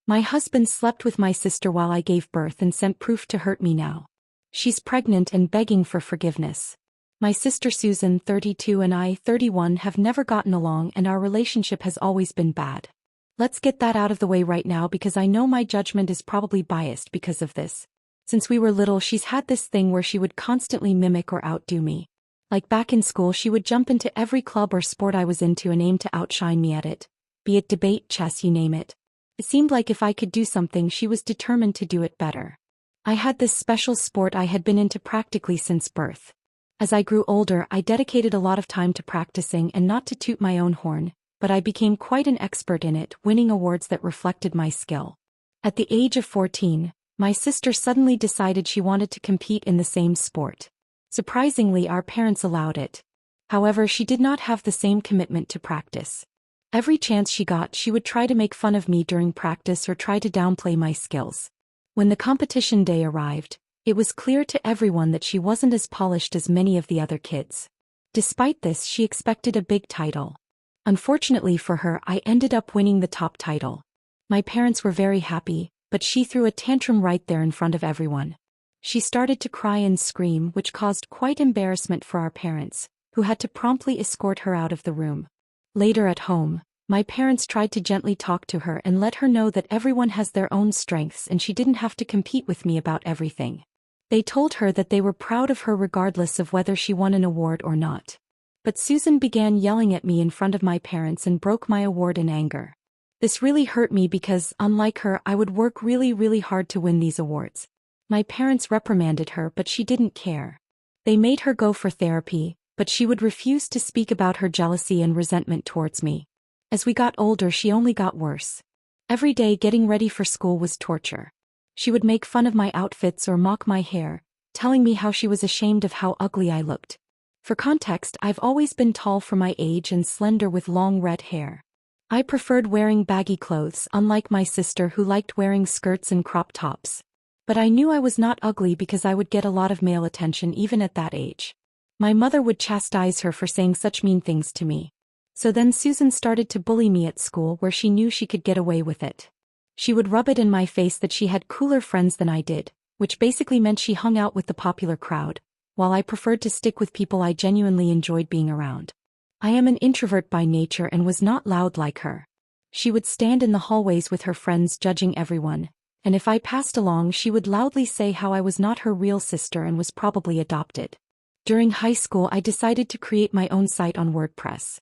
My husband slept with my sister while I gave birth and sent proof to hurt me now. She's pregnant and begging for forgiveness. My sister Susan, 32, and I, 31, have never gotten along and our relationship has always been bad. Let's get that out of the way right now because I know my judgment is probably biased because of this. Since we were little, she's had this thing where she would constantly mimic or outdo me. Like back in school, she would jump into every club or sport I was into and aim to outshine me at it. Be it debate, chess, you name it. It seemed like if I could do something, she was determined to do it better. I had this special sport I had been into practically since birth. As I grew older, I dedicated a lot of time to practicing, and not to toot my own horn, but I became quite an expert in it, winning awards that reflected my skill. At the age of 14, my sister suddenly decided she wanted to compete in the same sport. Surprisingly, our parents allowed it. However, she did not have the same commitment to practice. Every chance she got, she would try to make fun of me during practice or try to downplay my skills. When the competition day arrived, it was clear to everyone that she wasn't as polished as many of the other kids. Despite this, she expected a big title. Unfortunately for her, I ended up winning the top title. My parents were very happy, but she threw a tantrum right there in front of everyone. She started to cry and scream, which caused quite embarrassment for our parents, who had to promptly escort her out of the room. Later at home, my parents tried to gently talk to her and let her know that everyone has their own strengths and she didn't have to compete with me about everything. They told her that they were proud of her regardless of whether she won an award or not. But Susan began yelling at me in front of my parents and broke my award in anger. This really hurt me because, unlike her, I would work really hard to win these awards. My parents reprimanded her, but she didn't care. They made her go for therapy, but she would refuse to speak about her jealousy and resentment towards me. As we got older, she only got worse. Every day getting ready for school was torture. She would make fun of my outfits or mock my hair, telling me how she was ashamed of how ugly I looked. For context, I've always been tall for my age and slender with long red hair. I preferred wearing baggy clothes, unlike my sister who liked wearing skirts and crop tops. But I knew I was not ugly because I would get a lot of male attention even at that age. My mother would chastise her for saying such mean things to me. So then Susan started to bully me at school where she knew she could get away with it. She would rub it in my face that she had cooler friends than I did, which basically meant she hung out with the popular crowd, while I preferred to stick with people I genuinely enjoyed being around. I am an introvert by nature and was not loud like her. She would stand in the hallways with her friends judging everyone, and if I passed along she would loudly say how I was not her real sister and was probably adopted. During high school I decided to create my own site on WordPress.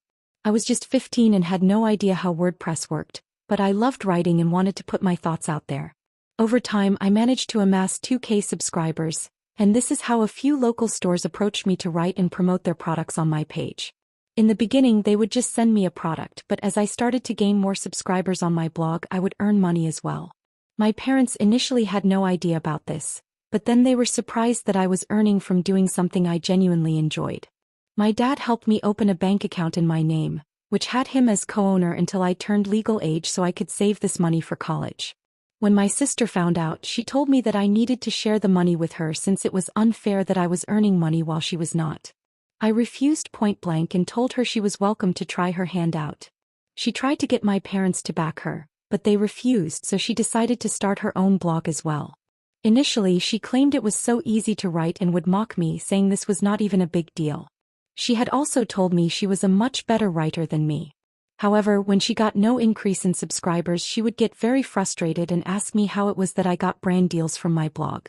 I was just 15 and had no idea how WordPress worked, but I loved writing and wanted to put my thoughts out there. Over time I managed to amass 2K subscribers, and this is how a few local stores approached me to write and promote their products on my page. In the beginning they would just send me a product, but as I started to gain more subscribers on my blog I would earn money as well. My parents initially had no idea about this, but then they were surprised that I was earning from doing something I genuinely enjoyed. My dad helped me open a bank account in my name, which had him as co-owner until I turned legal age so I could save this money for college. When my sister found out, she told me that I needed to share the money with her since it was unfair that I was earning money while she was not. I refused point blank and told her she was welcome to try her hand out. She tried to get my parents to back her, but they refused, so she decided to start her own blog as well. Initially, she claimed it was so easy to write and would mock me, saying this was not even a big deal. She had also told me she was a much better writer than me. However, when she got no increase in subscribers, she would get very frustrated and ask me how it was that I got brand deals from my blog.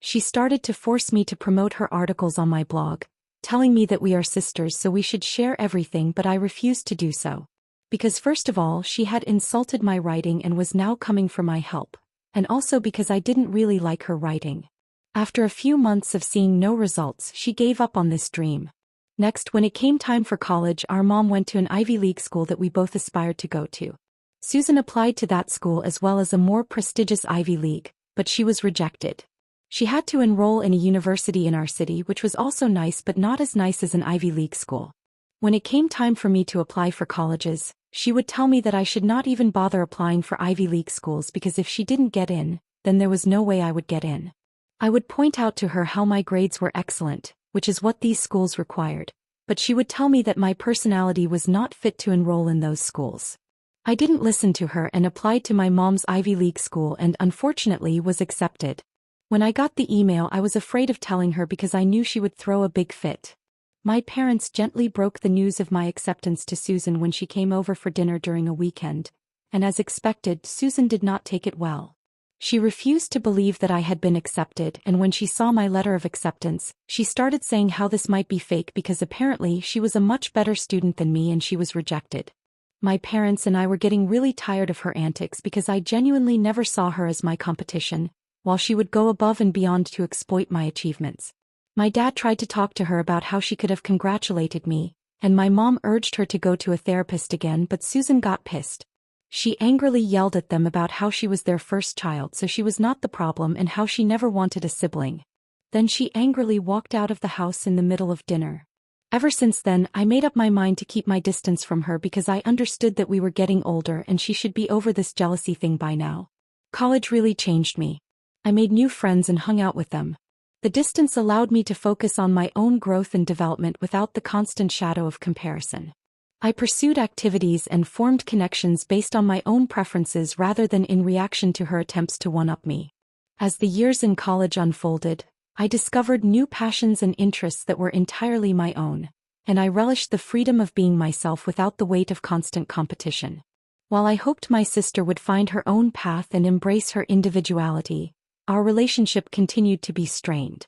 She started to force me to promote her articles on my blog, telling me that we are sisters so we should share everything, but I refused to do so. Because first of all, she had insulted my writing and was now coming for my help, and also because I didn't really like her writing. After a few months of seeing no results, she gave up on this dream. Next, when it came time for college, our mom went to an Ivy League school that we both aspired to go to. Susan applied to that school as well as a more prestigious Ivy League, but she was rejected. She had to enroll in a university in our city, which was also nice but not as nice as an Ivy League school. When it came time for me to apply for colleges, she would tell me that I should not even bother applying for Ivy League schools because if she didn't get in, then there was no way I would get in. I would point out to her how my grades were excellent, which is what these schools required, but she would tell me that my personality was not fit to enroll in those schools. I didn't listen to her and applied to my mom's Ivy League school and unfortunately was accepted. When I got the email, I was afraid of telling her because I knew she would throw a big fit. My parents gently broke the news of my acceptance to Susan when she came over for dinner during a weekend, and as expected, Susan did not take it well. She refused to believe that I had been accepted, and when she saw my letter of acceptance, she started saying how this might be fake because apparently she was a much better student than me and she was rejected. My parents and I were getting really tired of her antics because I genuinely never saw her as my competition, while she would go above and beyond to exploit my achievements. My dad tried to talk to her about how she could have congratulated me, and my mom urged her to go to a therapist again, but Susan got pissed. She angrily yelled at them about how she was their first child, so she was not the problem, and how she never wanted a sibling. Then she angrily walked out of the house in the middle of dinner. Ever since then, I made up my mind to keep my distance from her because I understood that we were getting older and she should be over this jealousy thing by now. College really changed me. I made new friends and hung out with them. The distance allowed me to focus on my own growth and development without the constant shadow of comparison. I pursued activities and formed connections based on my own preferences rather than in reaction to her attempts to one-up me. As the years in college unfolded, I discovered new passions and interests that were entirely my own, and I relished the freedom of being myself without the weight of constant competition. While I hoped my sister would find her own path and embrace her individuality, our relationship continued to be strained.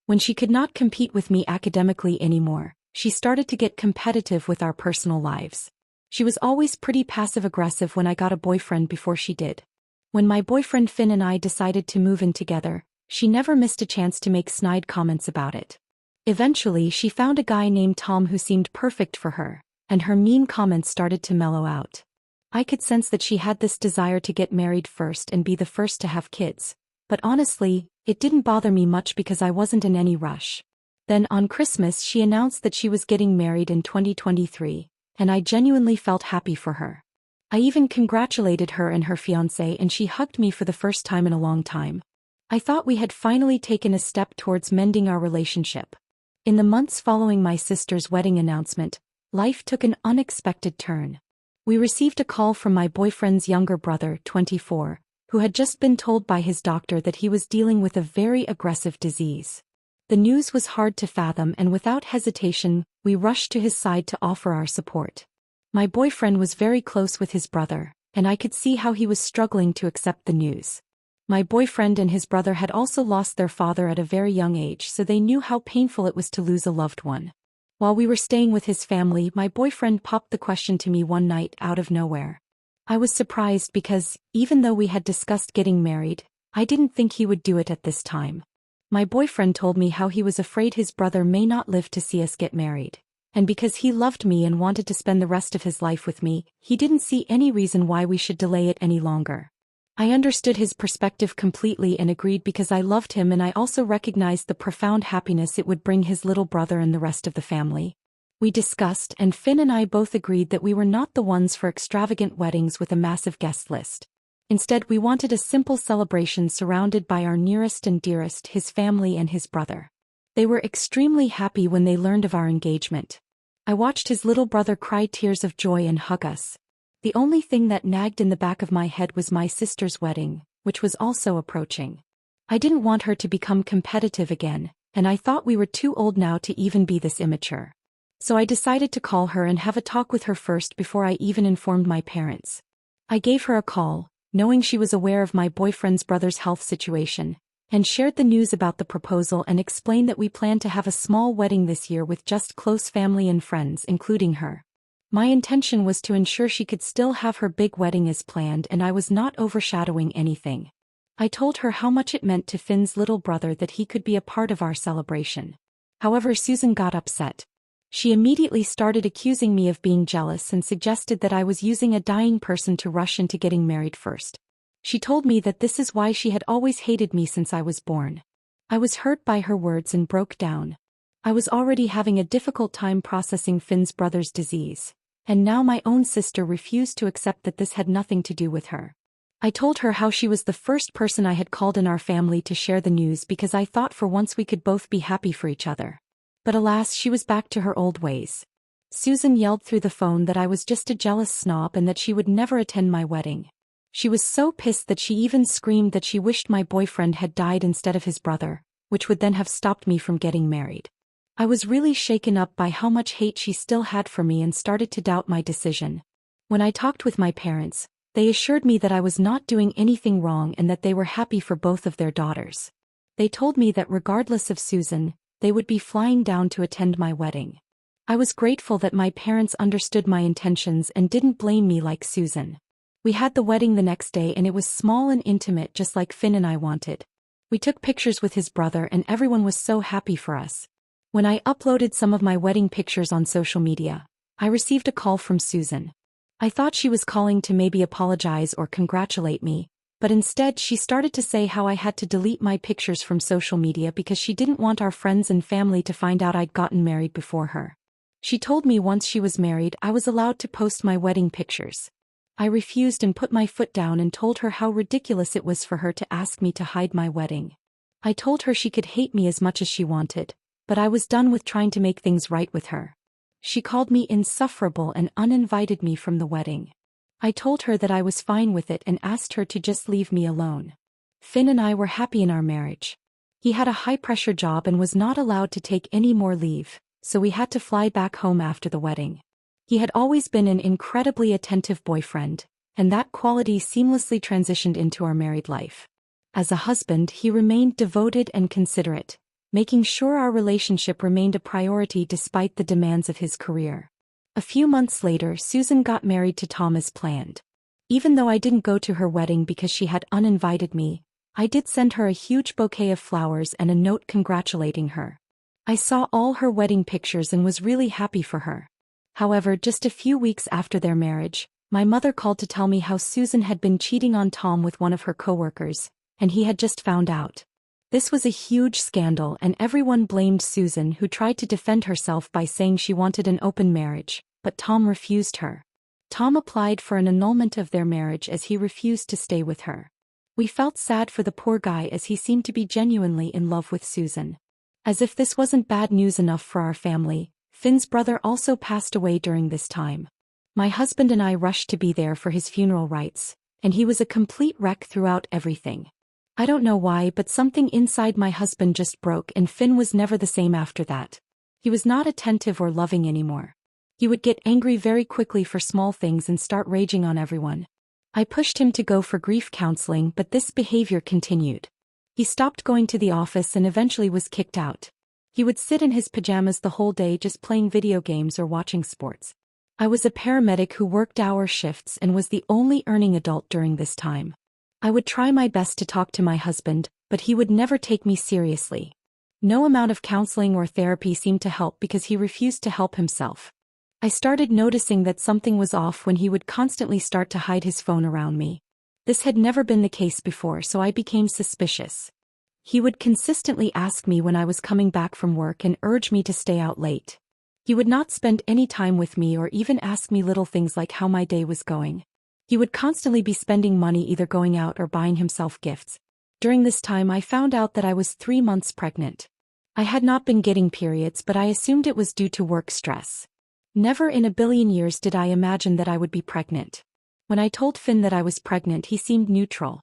When she could not compete with me academically anymore, she started to get competitive with our personal lives. She was always pretty passive-aggressive when I got a boyfriend before she did. When my boyfriend Finn and I decided to move in together, she never missed a chance to make snide comments about it. Eventually, she found a guy named Tom who seemed perfect for her, and her mean comments started to mellow out. I could sense that she had this desire to get married first and be the first to have kids, but honestly, it didn't bother me much because I wasn't in any rush. Then on Christmas she announced that she was getting married in 2023, and I genuinely felt happy for her. I even congratulated her and her fiancé, and she hugged me for the first time in a long time. I thought we had finally taken a step towards mending our relationship. In the months following my sister's wedding announcement, life took an unexpected turn. We received a call from my boyfriend's younger brother, 24, who had just been told by his doctor that he was dealing with a very aggressive disease. The news was hard to fathom, and without hesitation, we rushed to his side to offer our support. My boyfriend was very close with his brother, and I could see how he was struggling to accept the news. My boyfriend and his brother had also lost their father at a very young age, so they knew how painful it was to lose a loved one. While we were staying with his family, my boyfriend popped the question to me one night out of nowhere. I was surprised because, even though we had discussed getting married, I didn't think he would do it at this time. My boyfriend told me how he was afraid his brother may not live to see us get married, and because he loved me and wanted to spend the rest of his life with me, he didn't see any reason why we should delay it any longer. I understood his perspective completely and agreed because I loved him, and I also recognized the profound happiness it would bring his little brother and the rest of the family. We discussed, and Finn and I both agreed that we were not the ones for extravagant weddings with a massive guest list. Instead, we wanted a simple celebration surrounded by our nearest and dearest, his family and his brother. They were extremely happy when they learned of our engagement. I watched his little brother cry tears of joy and hug us. The only thing that nagged in the back of my head was my sister's wedding, which was also approaching. I didn't want her to become competitive again, and I thought we were too old now to even be this immature. So I decided to call her and have a talk with her first before I even informed my parents. I gave her a call, knowing she was aware of my boyfriend's brother's health situation, and shared the news about the proposal and explained that we planned to have a small wedding this year with just close family and friends, including her. My intention was to ensure she could still have her big wedding as planned, and I was not overshadowing anything. I told her how much it meant to Finn's little brother that he could be a part of our celebration. However, Susan got upset. She immediately started accusing me of being jealous and suggested that I was using a dying person to rush into getting married first. She told me that this is why she had always hated me since I was born. I was hurt by her words and broke down. I was already having a difficult time processing Finn's brother's disease, and now my own sister refused to accept that this had nothing to do with her. I told her how she was the first person I had called in our family to share the news because I thought for once we could both be happy for each other. But alas, she was back to her old ways. Susan yelled through the phone that I was just a jealous snob and that she would never attend my wedding. She was so pissed that she even screamed that she wished my boyfriend had died instead of his brother, which would then have stopped me from getting married. I was really shaken up by how much hate she still had for me and started to doubt my decision. When I talked with my parents, they assured me that I was not doing anything wrong and that they were happy for both of their daughters. They told me that regardless of Susan, they would be flying down to attend my wedding. I was grateful that my parents understood my intentions and didn't blame me like Susan. We had the wedding the next day and it was small and intimate just like Finn and I wanted. We took pictures with his brother and everyone was so happy for us. When I uploaded some of my wedding pictures on social media, I received a call from Susan. I thought she was calling to maybe apologize or congratulate me, but instead she started to say how I had to delete my pictures from social media because she didn't want our friends and family to find out I'd gotten married before her. She told me once she was married I was allowed to post my wedding pictures. I refused and put my foot down and told her how ridiculous it was for her to ask me to hide my wedding. I told her she could hate me as much as she wanted, but I was done with trying to make things right with her. She called me insufferable and uninvited me from the wedding. I told her that I was fine with it and asked her to just leave me alone. Finn and I were happy in our marriage. He had a high-pressure job and was not allowed to take any more leave, so we had to fly back home after the wedding. He had always been an incredibly attentive boyfriend, and that quality seamlessly transitioned into our married life. As a husband, he remained devoted and considerate, making sure our relationship remained a priority despite the demands of his career. A few months later, Susan got married to Tom as planned. Even though I didn't go to her wedding because she had uninvited me, I did send her a huge bouquet of flowers and a note congratulating her. I saw all her wedding pictures and was really happy for her. However, just a few weeks after their marriage, my mother called to tell me how Susan had been cheating on Tom with one of her coworkers, and he had just found out. This was a huge scandal and everyone blamed Susan, who tried to defend herself by saying she wanted an open marriage, but Tom refused her. Tom applied for an annulment of their marriage as he refused to stay with her. We felt sad for the poor guy as he seemed to be genuinely in love with Susan. As if this wasn't bad news enough for our family, Finn's brother also passed away during this time. My husband and I rushed to be there for his funeral rites, and he was a complete wreck throughout everything. I don't know why, but something inside my husband just broke and Finn was never the same after that. He was not attentive or loving anymore. He would get angry very quickly for small things and start raging on everyone. I pushed him to go for grief counseling, but this behavior continued. He stopped going to the office and eventually was kicked out. He would sit in his pajamas the whole day just playing video games or watching sports. I was a paramedic who worked hour shifts and was the only earning adult during this time. I would try my best to talk to my husband, but he would never take me seriously. No amount of counseling or therapy seemed to help because he refused to help himself. I started noticing that something was off when he would constantly start to hide his phone around me. This had never been the case before, so I became suspicious. He would consistently ask me when I was coming back from work and urge me to stay out late. He would not spend any time with me or even ask me little things like how my day was going. He would constantly be spending money either going out or buying himself gifts. During this time I found out that I was 3 months pregnant. I had not been getting periods, but I assumed it was due to work stress. Never in a billion years did I imagine that I would be pregnant. When I told Finn that I was pregnant, he seemed neutral.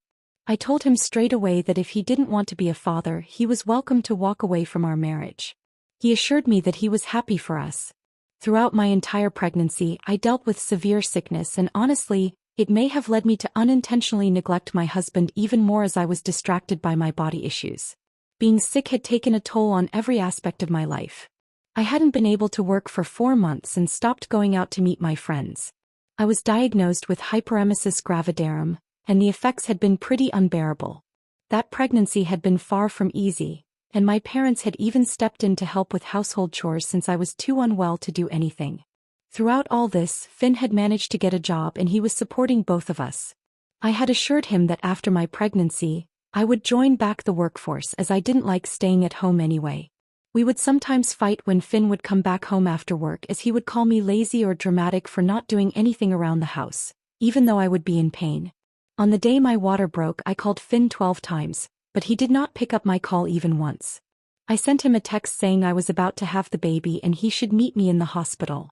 I told him straight away that if he didn't want to be a father, he was welcome to walk away from our marriage. He assured me that he was happy for us. Throughout my entire pregnancy, I dealt with severe sickness, and honestly, it may have led me to unintentionally neglect my husband even more as I was distracted by my body issues. Being sick had taken a toll on every aspect of my life. I hadn't been able to work for 4 months and stopped going out to meet my friends. I was diagnosed with hyperemesis gravidarum, and the effects had been pretty unbearable. That pregnancy had been far from easy, and my parents had even stepped in to help with household chores since I was too unwell to do anything. Throughout all this, Finn had managed to get a job and he was supporting both of us. I had assured him that after my pregnancy, I would join back the workforce as I didn't like staying at home anyway. We would sometimes fight when Finn would come back home after work, as he would call me lazy or dramatic for not doing anything around the house, even though I would be in pain. On the day my water broke, I called Finn 12 times, but he did not pick up my call even once. I sent him a text saying I was about to have the baby and he should meet me in the hospital.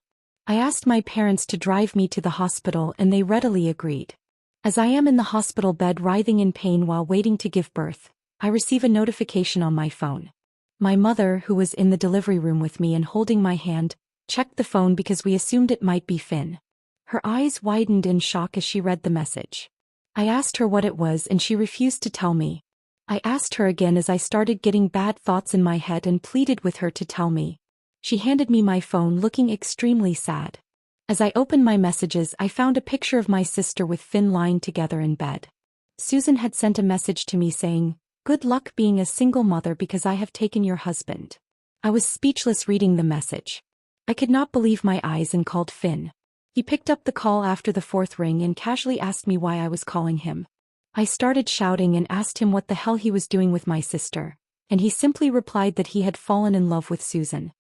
I asked my parents to drive me to the hospital and they readily agreed. As I am in the hospital bed writhing in pain while waiting to give birth, I receive a notification on my phone. My mother, who was in the delivery room with me and holding my hand, checked the phone because we assumed it might be Finn. Her eyes widened in shock as she read the message. I asked her what it was and she refused to tell me. I asked her again as I started getting bad thoughts in my head and pleaded with her to tell me. She handed me my phone looking extremely sad. As I opened my messages, I found a picture of my sister with Finn lying together in bed. Susan had sent a message to me saying, "Good luck being a single mother because I have taken your husband." I was speechless reading the message. I could not believe my eyes and called Finn. He picked up the call after the fourth ring and casually asked me why I was calling him. I started shouting and asked him what the hell he was doing with my sister, and he simply replied that he had fallen in love with Susan.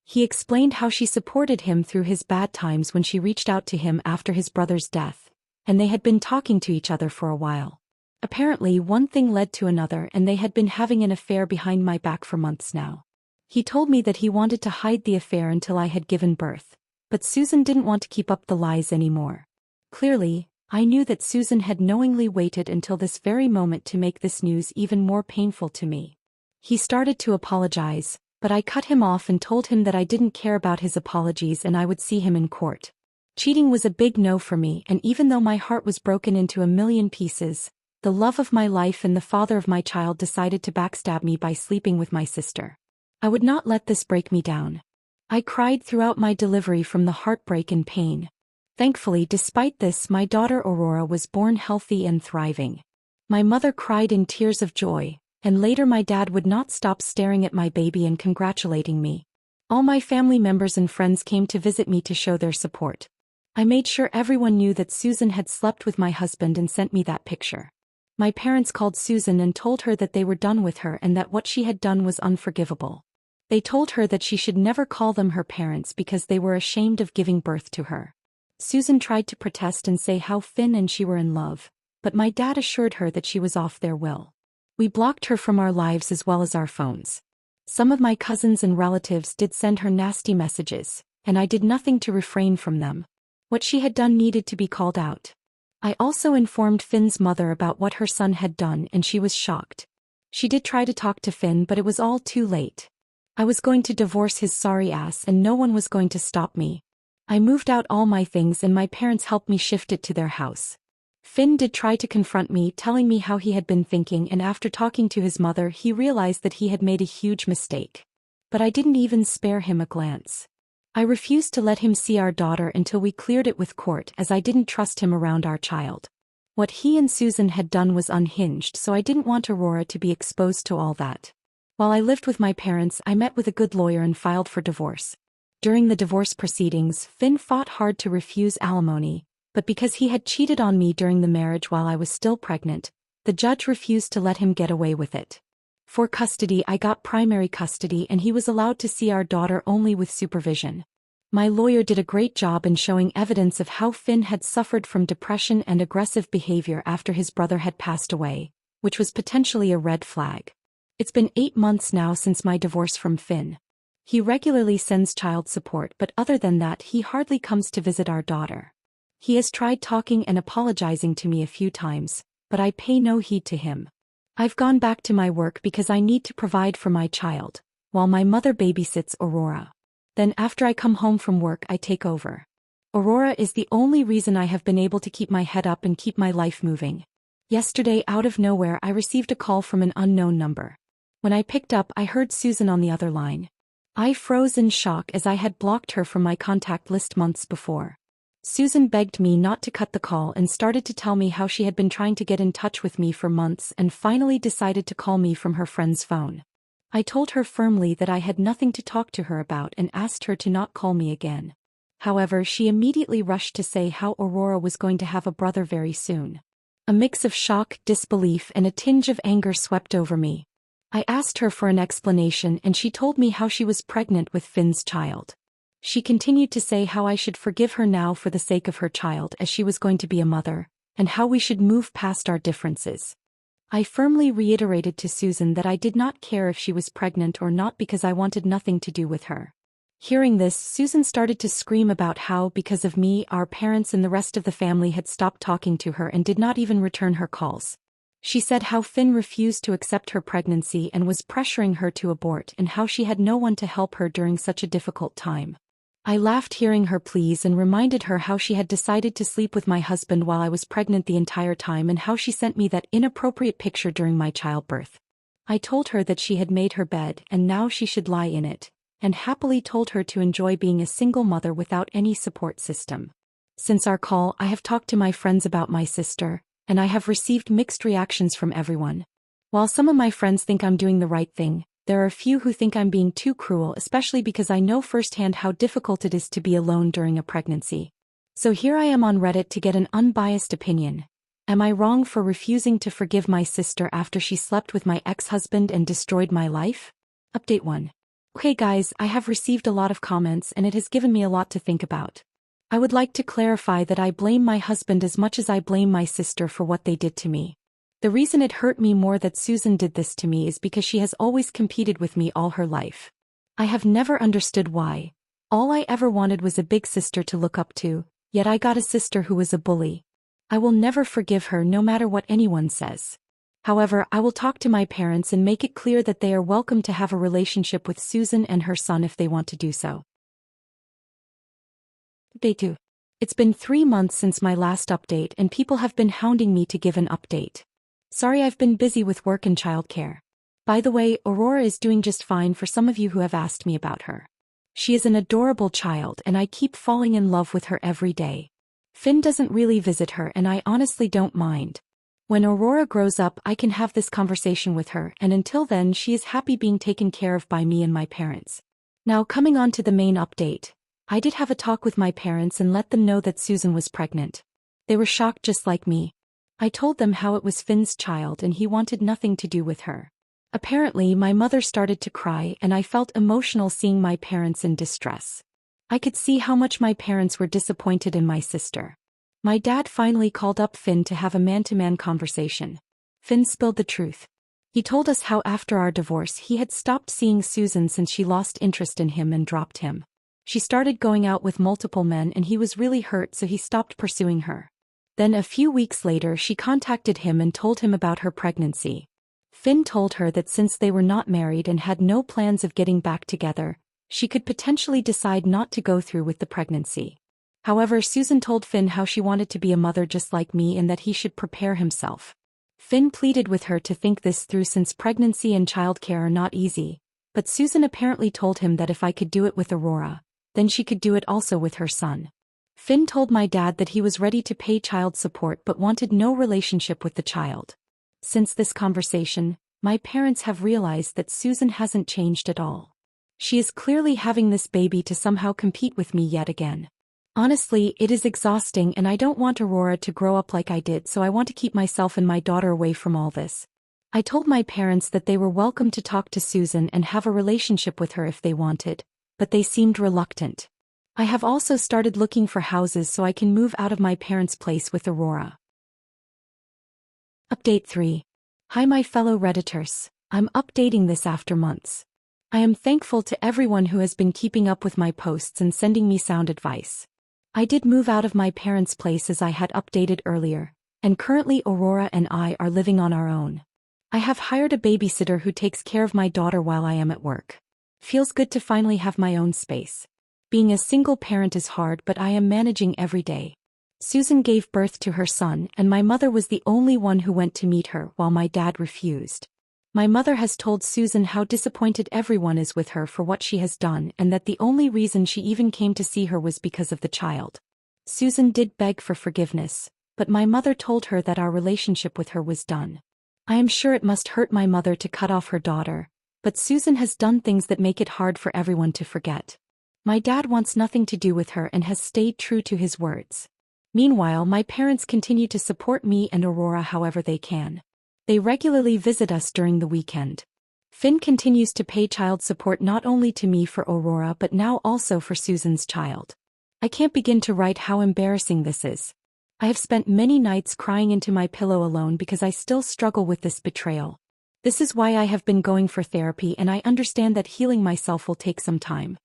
He explained how she supported him through his bad times when she reached out to him after his brother's death, and they had been talking to each other for a while. Apparently, one thing led to another and they had been having an affair behind my back for months now. He told me that he wanted to hide the affair until I had given birth, but Susan didn't want to keep up the lies anymore. Clearly, I knew that Susan had knowingly waited until this very moment to make this news even more painful to me. He started to apologize, but I cut him off and told him that I didn't care about his apologies and I would see him in court. Cheating was a big no for me, and even though my heart was broken into a million pieces, the love of my life and the father of my child decided to backstab me by sleeping with my sister. I would not let this break me down. I cried throughout my delivery from the heartbreak and pain. Thankfully, despite this, my daughter Aurora was born healthy and thriving. My mother cried in tears of joy, and later my dad would not stop staring at my baby and congratulating me. All my family members and friends came to visit me to show their support. I made sure everyone knew that Susan had slept with my husband and sent me that picture. My parents called Susan and told her that they were done with her and that what she had done was unforgivable. They told her that she should never call them her parents because they were ashamed of giving birth to her. Susan tried to protest and say how Finn and she were in love, but my dad assured her that she was off their will. We blocked her from our lives as well as our phones. Some of my cousins and relatives did send her nasty messages, and I did nothing to refrain from them. What she had done needed to be called out. I also informed Finn's mother about what her son had done and she was shocked. She did try to talk to Finn, but it was all too late. I was going to divorce his sorry ass and no one was going to stop me. I moved out all my things and my parents helped me shift it to their house. Finn did try to confront me, telling me how he had been thinking, and after talking to his mother he realized that he had made a huge mistake. But I didn't even spare him a glance. I refused to let him see our daughter until we cleared it with court, as I didn't trust him around our child. What he and Susan had done was unhinged, so I didn't want Aurora to be exposed to all that. While I lived with my parents, I met with a good lawyer and filed for divorce. During the divorce proceedings, Finn fought hard to refuse alimony, but because he had cheated on me during the marriage while I was still pregnant, the judge refused to let him get away with it. For custody, I got primary custody and he was allowed to see our daughter only with supervision. My lawyer did a great job in showing evidence of how Finn had suffered from depression and aggressive behavior after his brother had passed away, which was potentially a red flag. It's been 8 months now since my divorce from Finn. He regularly sends child support, but other than that he hardly comes to visit our daughter. He has tried talking and apologizing to me a few times, but I pay no heed to him. I've gone back to my work because I need to provide for my child, while my mother babysits Aurora. Then after I come home from work I take over. Aurora is the only reason I have been able to keep my head up and keep my life moving. Yesterday, out of nowhere, I received a call from an unknown number. When I picked up, I heard Susan on the other line. I froze in shock as I had blocked her from my contact list months before. Susan begged me not to cut the call and started to tell me how she had been trying to get in touch with me for months and finally decided to call me from her friend's phone. I told her firmly that I had nothing to talk to her about and asked her to not call me again. However, she immediately rushed to say how Aurora was going to have a brother very soon. A mix of shock, disbelief, and a tinge of anger swept over me. I asked her for an explanation and she told me how she was pregnant with Finn's child. She continued to say how I should forgive her now for the sake of her child as she was going to be a mother, and how we should move past our differences. I firmly reiterated to Susan that I did not care if she was pregnant or not because I wanted nothing to do with her. Hearing this, Susan started to scream about how, because of me, our parents and the rest of the family had stopped talking to her and did not even return her calls. She said how Finn refused to accept her pregnancy and was pressuring her to abort, and how she had no one to help her during such a difficult time. I laughed hearing her pleas and reminded her how she had decided to sleep with my husband while I was pregnant the entire time and how she sent me that inappropriate picture during my childbirth. I told her that she had made her bed and now she should lie in it, and happily told her to enjoy being a single mother without any support system. Since our call, I have talked to my friends about my sister, and I have received mixed reactions from everyone. While some of my friends think I'm doing the right thing, there are a few who think I'm being too cruel, especially because I know firsthand how difficult it is to be alone during a pregnancy. So here I am on Reddit to get an unbiased opinion. Am I wrong for refusing to forgive my sister after she slept with my ex-husband and destroyed my life? Update 1. Okay guys, I have received a lot of comments and it has given me a lot to think about. I would like to clarify that I blame my husband as much as I blame my sister for what they did to me. The reason it hurt me more that Susan did this to me is because she has always competed with me all her life. I have never understood why. All I ever wanted was a big sister to look up to, yet I got a sister who was a bully. I will never forgive her no matter what anyone says. However, I will talk to my parents and make it clear that they are welcome to have a relationship with Susan and her son if they want to do so. Day 2. It's been 3 months since my last update and people have been hounding me to give an update. Sorry, I've been busy with work and childcare. By the way, Aurora is doing just fine for some of you who have asked me about her. She is an adorable child and I keep falling in love with her every day. Finn doesn't really visit her and I honestly don't mind. When Aurora grows up, I can have this conversation with her, and until then she is happy being taken care of by me and my parents. Now coming on to the main update. I did have a talk with my parents and let them know that Susan was pregnant. They were shocked just like me. I told them how it was Finn's child and he wanted nothing to do with her. Apparently, my mother started to cry and I felt emotional seeing my parents in distress. I could see how much my parents were disappointed in my sister. My dad finally called up Finn to have a man-to-man conversation. Finn spilled the truth. He told us how after our divorce he had stopped seeing Susan since she lost interest in him and dropped him. She started going out with multiple men and he was really hurt, so he stopped pursuing her. Then a few weeks later she contacted him and told him about her pregnancy. Finn told her that since they were not married and had no plans of getting back together, she could potentially decide not to go through with the pregnancy. However, Susan told Finn how she wanted to be a mother just like me and that he should prepare himself. Finn pleaded with her to think this through since pregnancy and childcare are not easy, but Susan apparently told him that if I could do it with Aurora, then she could do it also with her son. Finn told my dad that he was ready to pay child support but wanted no relationship with the child. Since this conversation, my parents have realized that Susan hasn't changed at all. She is clearly having this baby to somehow compete with me yet again. Honestly, it is exhausting and I don't want Aurora to grow up like I did, so I want to keep myself and my daughter away from all this. I told my parents that they were welcome to talk to Susan and have a relationship with her if they wanted, but they seemed reluctant. I have also started looking for houses so I can move out of my parents' place with Aurora. Update 3. Hi my fellow Redditors, I'm updating this after months. I am thankful to everyone who has been keeping up with my posts and sending me sound advice. I did move out of my parents' place as I had updated earlier, and currently Aurora and I are living on our own. I have hired a babysitter who takes care of my daughter while I am at work. Feels good to finally have my own space. Being a single parent is hard, but I am managing every day. Susan gave birth to her son and my mother was the only one who went to meet her while my dad refused. My mother has told Susan how disappointed everyone is with her for what she has done and that the only reason she even came to see her was because of the child. Susan did beg for forgiveness, but my mother told her that our relationship with her was done. I am sure it must hurt my mother to cut off her daughter, but Susan has done things that make it hard for everyone to forget. My dad wants nothing to do with her and has stayed true to his words. Meanwhile, my parents continue to support me and Aurora however they can. They regularly visit us during the weekend. Finn continues to pay child support not only to me for Aurora but now also for Susan's child. I can't begin to write how embarrassing this is. I have spent many nights crying into my pillow alone because I still struggle with this betrayal. This is why I have been going for therapy, and I understand that healing myself will take some time.